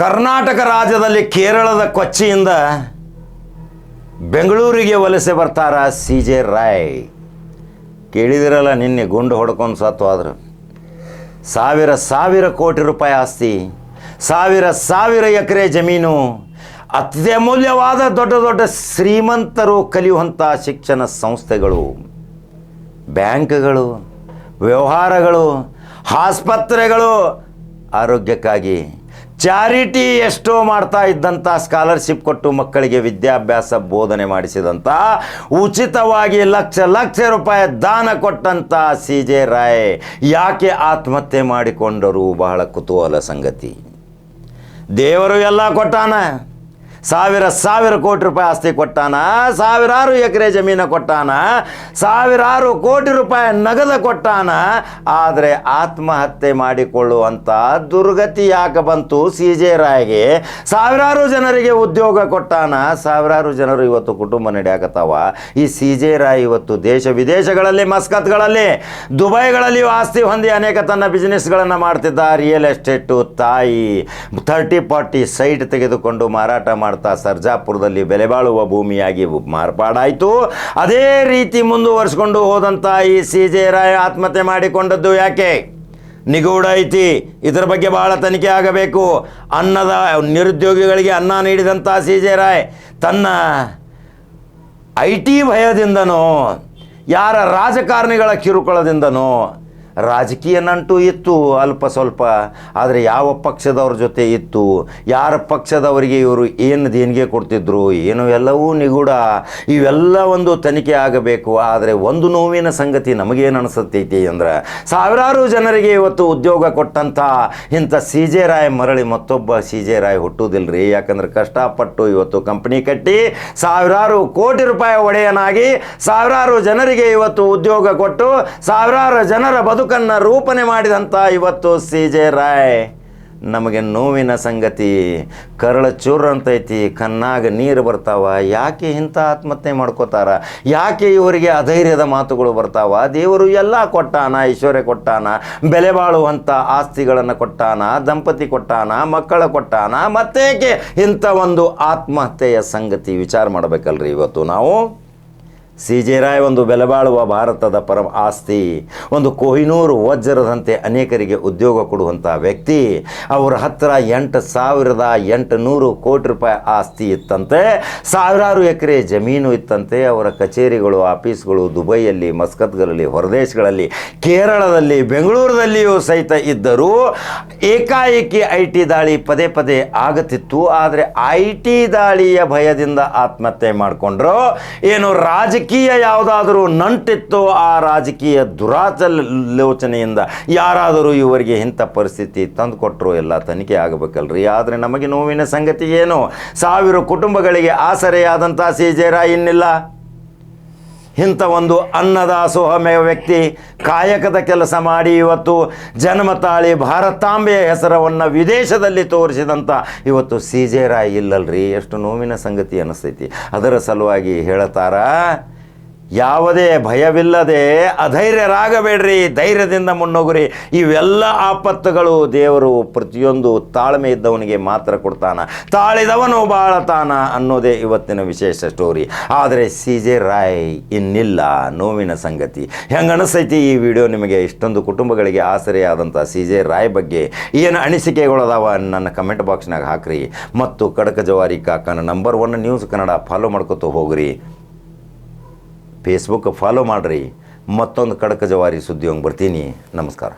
ಕರ್ನಾಟಕ ರಾಜ್ಯದಲ್ಲಿ ಕೇರಳದ ಕೊಚ್ಚಿಯಿಂದ ಬೆಂಗಳೂರಿಗೆ ವಲಸೆ ಬರ್ತಾರ CJ ರಾಯ್. ಕೇಳಿದಿರಲ್ಲ, ನಿನ್ನೆ ಗುಂಡು ಹೊಡ್ಕೊಂಡು ಸತ್ತು ಆದರು. ಸಾವಿರ ಕೋಟಿ ರೂಪಾಯಿ ಆಸ್ತಿ, ಸಾವಿರ ಎಕರೆ ಜಮೀನು, ಅತ್ಯಮೂಲ್ಯವಾದ ದೊಡ್ಡ ದೊಡ್ಡ ಶ್ರೀಮಂತರು ಕಲಿಯುವಂಥ ಶಿಕ್ಷಣ ಸಂಸ್ಥೆಗಳು, ಬ್ಯಾಂಕ್ಗಳು, ವ್ಯವಹಾರಗಳು, ಆಸ್ಪತ್ರೆಗಳು, ಆರೋಗ್ಯಕ್ಕಾಗಿ ಚಾರಿಟಿ ಎಷ್ಟೋ ಮಾಡ್ತಾ ಇದ್ದಂಥ, ಸ್ಕಾಲರ್ಶಿಪ್ ಕೊಟ್ಟು ಮಕ್ಕಳಿಗೆ ವಿದ್ಯಾಭ್ಯಾಸ ಬೋಧನೆ ಮಾಡಿಸಿದಂಥ, ಉಚಿತವಾಗಿ ಲಕ್ಷ ರೂಪಾಯಿ ದಾನ ಕೊಟ್ಟಂಥ CJ ರಾಯ್ ಯಾಕೆ ಆತ್ಮಹತ್ಯೆ ಮಾಡಿಕೊಂಡರು? ಬಹಳ ಕುತೂಹಲ ಸಂಗತಿ. ದೇವರು ಎಲ್ಲ ಕೊಟ್ಟಾನ, ಸಾವಿರ ಕೋಟಿ ರೂಪಾಯಿ ಆಸ್ತಿ ಕೊಟ್ಟಾನ, ಸಾವಿರಾರು ಎಕರೆ ಜಮೀನು ಕೊಟ್ಟಾನ, ಸಾವಿರಾರು ಕೋಟಿ ರೂಪಾಯಿ ನಗದು ಕೊಟ್ಟಾನ. ಆದರೆ ಆತ್ಮಹತ್ಯೆ ಮಾಡಿಕೊಳ್ಳುವಂಥ ದುರ್ಗತಿ ಯಾಕೆ ಬಂತು CJ ರಾಯ್ಗೆ? ಸಾವಿರಾರು ಜನರಿಗೆ ಉದ್ಯೋಗ ಕೊಟ್ಟಾನ, ಸಾವಿರಾರು ಜನರು ಇವತ್ತು ಕುಟುಂಬ ನಡೆಯಾಕತ್ತಾವ. ಈ CJ ರಾಯ್ ಇವತ್ತು ದೇಶ ವಿದೇಶಗಳಲ್ಲಿ, ಮಸ್ಕತ್ಗಳಲ್ಲಿ, ದುಬೈಗಳಲ್ಲಿ ಆಸ್ತಿ ಹೊಂದಿ ಅನೇಕ ತನ್ನ ಬಿಸ್ನೆಸ್ಗಳನ್ನು ಮಾಡ್ತಿದ್ದ. ರಿಯಲ್ ಎಸ್ಟೇಟು ತಾಯಿ 30-40 ಸೈಟ್ ತೆಗೆದುಕೊಂಡು ಮಾರಾಟ ಮಾಡ್ತಾ ಸರ್ಜಾಪುರದಲ್ಲಿ ಬೆಲೆ ಬಾಳುವ ಭೂಮಿಯಾಗಿ ಮಾರ್ಪಾಡಾಯಿತು. ಅದೇ ರೀತಿ ಮುಂದುವರಿಸಿಕೊಂಡು ಹೋದಂಥ ಈ CJ ರಾಯ್ ಆತ್ಮಹತ್ಯೆ ಮಾಡಿಕೊಂಡದ್ದು ಯಾಕೆ? ನಿಗೂಢ ಐತಿ. ಇದರ ಬಗ್ಗೆ ಬಹಳ ತನಿಖೆ ಆಗಬೇಕು. ನಿರುದ್ಯೋಗಿಗಳಿಗೆ ಅನ್ನ ನೀಡಿದಂಥ CJ ರಾಯ್ ತನ್ನ IT ಭಯದಿಂದನೋ, ಯಾರ ರಾಜಕಾರಣಿಗಳ ಕಿರುಕುಳದಿಂದನೋ, ರಾಜಕೀಯ ನಂಟು ಇತ್ತು ಅಲ್ಪ ಸ್ವಲ್ಪ, ಆದರೆ ಯಾವ ಪಕ್ಷದವ್ರ ಜೊತೆ ಇತ್ತು, ಯಾರ ಪಕ್ಷದವರಿಗೆ ಇವರು ಏನು ದೇಣಿಗೆ ಕೊಡ್ತಿದ್ರು, ಏನು ಎಲ್ಲವೂ ನಿಗೂಢ. ಇವೆಲ್ಲ ಒಂದು ತನಿಖೆ ಆಗಬೇಕು. ಆದರೆ ಒಂದು ನೋವಿನ ಸಂಗತಿ ನಮಗೇನು ಅನಿಸುತ್ತೈತಿ ಅಂದ್ರೆ, ಸಾವಿರಾರು ಜನರಿಗೆ ಇವತ್ತು ಉದ್ಯೋಗ ಕೊಟ್ಟಂಥ ಇಂಥ CJ ರಾಯ್ ಮರಳಿ ಮತ್ತೊಬ್ಬ CJ ರಾಯ್ ಹುಟ್ಟುವುದಿಲ್ಲರಿ. ಯಾಕಂದ್ರೆ ಕಷ್ಟಪಟ್ಟು ಇವತ್ತು ಕಂಪ್ನಿ ಕಟ್ಟಿ ಸಾವಿರಾರು ಕೋಟಿ ರೂಪಾಯಿ ಒಡೆಯನಾಗಿ ಸಾವಿರಾರು ಜನರಿಗೆ ಇವತ್ತು ಉದ್ಯೋಗ ಕೊಟ್ಟು ಸಾವಿರಾರು ಜನರ ಬದುಕನ್ನು ರೂಪಣೆ ಮಾಡಿದಂಥ ಇವತ್ತು CJ ರಾಯ್ ನಮಗೆ ನೋವಿನ ಸಂಗತಿ. ಕರಳ ಚೂರು ಅಂತೈತಿ, ಕಣ್ಣಾಗ ನೀರು ಬರ್ತಾವ. ಯಾಕೆ ಇಂಥ ಆತ್ಮಹತ್ಯೆ ಮಾಡ್ಕೋತಾರ? ಯಾಕೆ ಇವರಿಗೆ ಅಧೈರ್ಯದ ಮಾತುಗಳು ಬರ್ತಾವ? ದೇವರು ಎಲ್ಲ ಕೊಟ್ಟಾನ, ಐಶ್ವರ್ಯ ಕೊಟ್ಟಾನ, ಬೆಲೆ ಬಾಳುವಂಥ ಆಸ್ತಿಗಳನ್ನು ಕೊಟ್ಟಾನ, ದಂಪತಿ ಕೊಟ್ಟಾನ, ಮಕ್ಕಳ ಕೊಟ್ಟಾನ. ಮತ್ತೇಕೆ ಇಂಥ ಒಂದು ಆತ್ಮಹತ್ಯೆಯ ಸಂಗತಿ ವಿಚಾರ ಮಾಡಬೇಕಲ್ರಿ ಇವತ್ತು ನಾವು? CJ ರಾಯ್ ಒಂದು ಬೆಲೆಬಾಳುವ ಭಾರತದ ಪರಮ ಆಸ್ತಿ, ಒಂದು ಕೊಹಿನೂರು ವಜ್ರದಂತೆ ಅನೇಕರಿಗೆ ಉದ್ಯೋಗ ಕೊಡುವಂಥ ವ್ಯಕ್ತಿ. ಅವರ ಹತ್ತಿರ 8,800 ಕೋಟಿ ರೂಪಾಯಿ ಆಸ್ತಿ ಇತ್ತಂತೆ, ಸಾವಿರಾರು ಎಕರೆ ಜಮೀನು ಇತ್ತಂತೆ. ಅವರ ಕಚೇರಿಗಳು, ಆಫೀಸ್ಗಳು ದುಬೈಯಲ್ಲಿ, ಮಸ್ಕತ್ಗಳಲ್ಲಿ, ಹೊರದೇಶಗಳಲ್ಲಿ, ಕೇರಳದಲ್ಲಿ, ಬೆಂಗಳೂರಿನಲ್ಲಿಯೂ ಸಹಿತ ಇದ್ದರು. ಏಕಾಏಕಿ IT ದಾಳಿ ಪದೇ ಆಗುತ್ತಿತ್ತು. ಆದರೆ IT ದಾಳಿಯ ಭಯದಿಂದ ಆತ್ಮಹತ್ಯೆ ಮಾಡಿಕೊಂಡ್ರು. ಏನು ರಾಜಕೀಯ ಯಾವುದಾದರೂ ನಂಟಿತ್ತು, ಆ ರಾಜಕೀಯ ದುರಾಲೋಚನೆಯಿಂದ ಯಾರಾದರೂ ಇವರಿಗೆ ಇಂಥ ಪರಿಸ್ಥಿತಿ ತಂದು ಕೊಟ್ಟರು? ಎಲ್ಲ ತನಿಖೆ ಆಗಬೇಕಲ್ರಿ. ಆದರೆ ನಮಗೆ ನೋವಿನ ಸಂಗತಿ ಏನು? 1000 ಕುಟುಂಬಗಳಿಗೆ ಆಸರೆಯಾದಂಥ CJ ರಾಯ್ ಇನ್ನಿಲ್ಲ. ಇಂಥ ಒಂದು ಅನ್ನದಾಸೋಹಮಯ ವ್ಯಕ್ತಿ, ಕಾಯಕದ ಕೆಲಸ ಮಾಡಿ ಇವತ್ತು ಜನ್ಮ ತಾಳಿ ಭಾರತಾಂಬೆಯ ಹೆಸರವನ್ನು ವಿದೇಶದಲ್ಲಿ ತೋರಿಸಿದಂಥ ಇವತ್ತು CJ ರಾಯ್ ಇಲ್ಲಲ್ರಿ. ಎಷ್ಟು ನೋವಿನ ಸಂಗತಿ ಅನ್ನಿಸ್ತೈತಿ. ಅದರ ಸಲುವಾಗಿ ಹೇಳ್ತಾರ, ಯಾವುದೇ ಭಯವಿಲ್ಲದೆ ಅಧೈರ್ಯರಾಗಬೇಡ್ರಿ, ಧೈರ್ಯದಿಂದ ಮುನ್ನೋಗ್ರಿ. ಇವೆಲ್ಲ ಆಪತ್ತುಗಳು ದೇವರು ಪ್ರತಿಯೊಂದು ತಾಳ್ಮೆ ಇದ್ದವನಿಗೆ ಮಾತ್ರ ಕೊಡ್ತಾನ, ತಾಳಿದವನು ಬಾಳತಾನ ಅನ್ನೋದೇ ಇವತ್ತಿನ ವಿಶೇಷ ಸ್ಟೋರಿ. ಆದರೆ CJ ರಾಯ್ ಇನ್ನಿಲ್ಲ. ನೋವಿನ ಸಂಗತಿ. ಹೆಂಗೆ ಅನಿಸ್ತೈತಿ ಈ ವಿಡಿಯೋ ನಿಮಗೆ? ಇಷ್ಟೊಂದು ಕುಟುಂಬಗಳಿಗೆ ಆಸರೆಯಾದಂಥ CJ ರಾಯ್ ಬಗ್ಗೆ ಏನು ಅನಿಸಿಕೆಗಳದಾವ ನನ್ನ ಕಮೆಂಟ್ ಬಾಕ್ಸ್ನಾಗ ಹಾಕ್ರಿ. ಮತ್ತು ಖಡಕ ಜವಾರಿ ಕಾಕನ ನಂಬರ್ 1 ನ್ಯೂಸ್ ಕನ್ನಡ ಫಾಲೋ ಮಾಡ್ಕೊತ ಹೋಗ್ರಿ. ಫೇಸ್ಬುಕ್ ಫಾಲೋ ಮಾಡಿರಿ. ಮತ್ತೊಂದು ಖಡಕ ಜವಾರಿ ಸುದ್ದಿ ಹಂಗೆ ಬರ್ತೀನಿ. ನಮಸ್ಕಾರ.